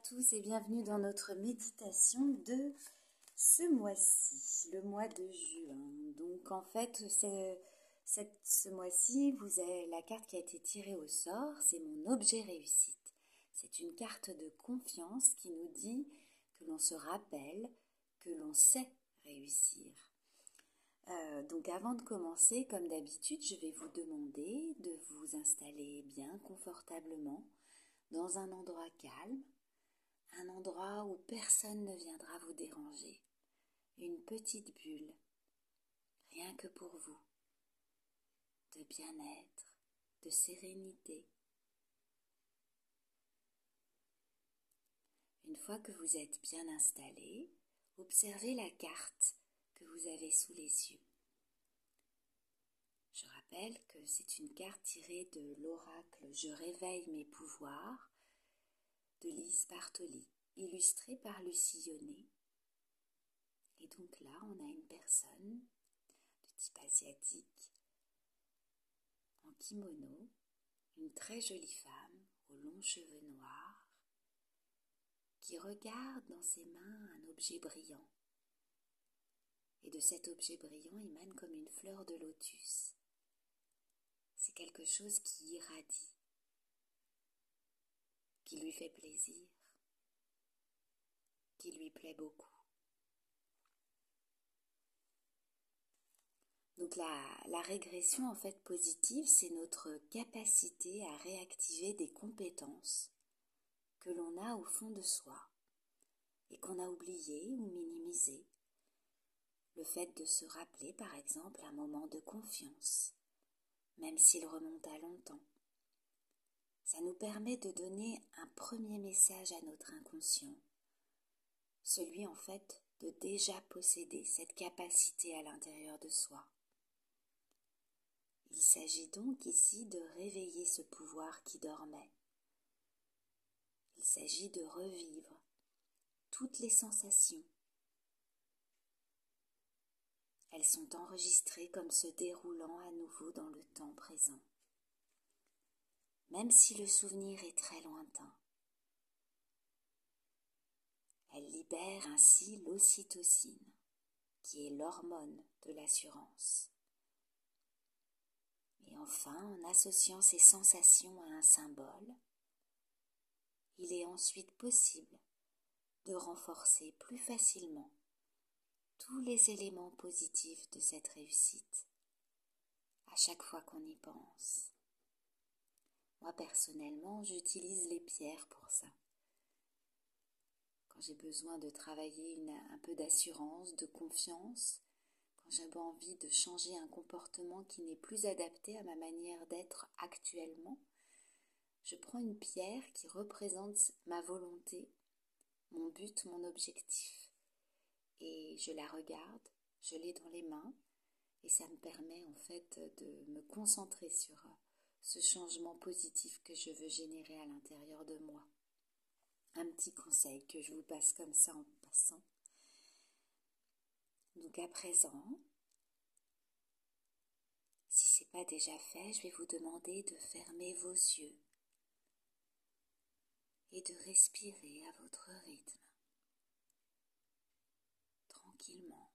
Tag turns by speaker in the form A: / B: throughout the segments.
A: tous et bienvenue dans notre méditation de ce mois-ci, le mois de juin. Donc en fait, ce mois-ci, vous avez la carte qui a été tirée au sort, c'est mon objet réussite. C'est une carte de confiance qui nous dit que l'on se rappelle, que l'on sait réussir. Donc avant de commencer, comme d'habitude, je vais vous demander de vous installer bien confortablement dans un endroit calme, un endroit où personne ne viendra vous déranger, une petite bulle, rien que pour vous, de bien-être, de sérénité. Une fois que vous êtes bien installé, observez la carte que vous avez sous les yeux. Je rappelle que c'est une carte tirée de l'oracle « Je réveille mes pouvoirs » de Lise Bartoli, illustrée par Lucie Yonnet. Et donc là, on a une personne de type asiatique, en kimono, une très jolie femme aux longs cheveux noirs, qui regarde dans ses mains un objet brillant. Et de cet objet brillant émane comme une fleur de lotus. C'est quelque chose qui irradie, qui lui fait plaisir, qui lui plaît beaucoup. Donc la régression en fait positive, c'est notre capacité à réactiver des compétences que l'on a au fond de soi et qu'on a oubliées ou minimisées. Le fait de se rappeler par exemple un moment de confiance, même s'il remonte à longtemps. Ça nous permet de donner un premier message à notre inconscient, celui en fait de déjà posséder cette capacité à l'intérieur de soi. Il s'agit donc ici de réveiller ce pouvoir qui dormait. Il s'agit de revivre toutes les sensations. Elles sont enregistrées comme se déroulant à nouveau dans le temps présent. Même si le souvenir est très lointain. Elle libère ainsi l'ocytocine, qui est l'hormone de l'assurance. Et enfin, en associant ces sensations à un symbole, il est ensuite possible de renforcer plus facilement tous les éléments positifs de cette réussite, à chaque fois qu'on y pense. Moi, personnellement, j'utilise les pierres pour ça. Quand j'ai besoin de travailler un peu d'assurance, de confiance, quand j'ai envie de changer un comportement qui n'est plus adapté à ma manière d'être actuellement, je prends une pierre qui représente ma volonté, mon but, mon objectif. Et je la regarde, je l'ai dans les mains, et ça me permet en fait de me concentrer sur ce changement positif que je veux générer à l'intérieur de moi. Un petit conseil que je vous passe comme ça en passant. Donc à présent, si ce n'est pas déjà fait, je vais vous demander de fermer vos yeux et de respirer à votre rythme, tranquillement.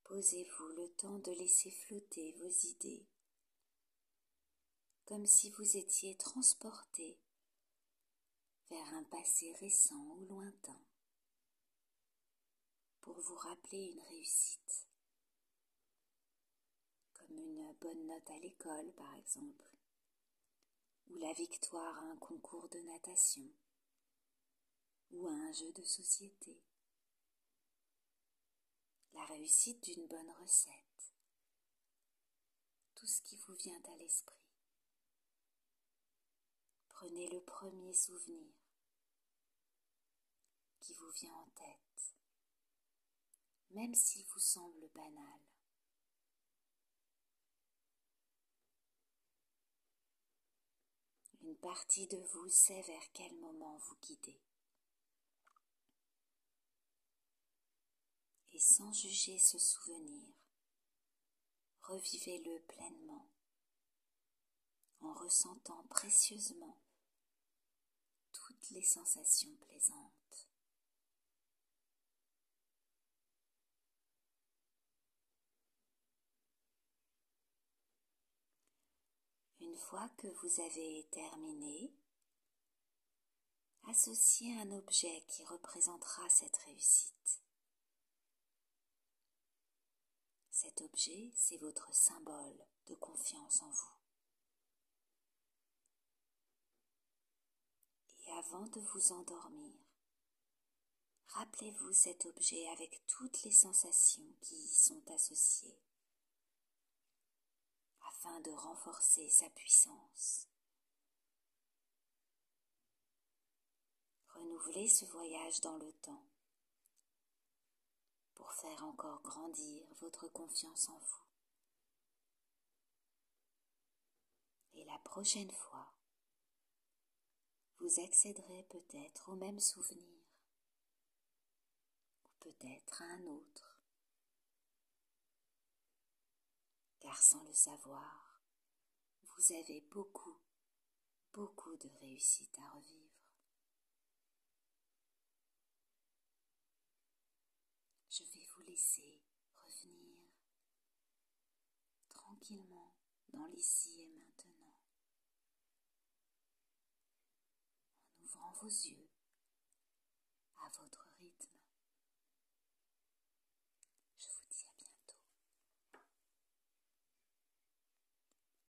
A: Posez-vous le temps de laisser flotter vos idées, comme si vous étiez transporté vers un passé récent ou lointain, pour vous rappeler une réussite, comme une bonne note à l'école par exemple, ou la victoire à un concours de natation, ou à un jeu de société, la réussite d'une bonne recette, tout ce qui vous vient à l'esprit. Prenez le premier souvenir qui vous vient en tête, même s'il vous semble banal. Une partie de vous sait vers quel moment vous guider. Et sans juger ce souvenir, revivez-le pleinement, en ressentant précieusement toutes les sensations plaisantes. Une fois que vous avez terminé, associez un objet qui représentera cette réussite. Cet objet, c'est votre symbole de confiance en vous. Et avant de vous endormir, rappelez-vous cet objet avec toutes les sensations qui y sont associées, afin de renforcer sa puissance. Renouvelez ce voyage dans le temps pour faire encore grandir votre confiance en vous. Et la prochaine fois, vous accéderez peut-être au même souvenir, ou peut-être à un autre, car sans le savoir, vous avez beaucoup de réussite à revivre. Je vais vous laisser revenir tranquillement dans l'ici et maintenant, en ouvrant vos yeux à votre rythme.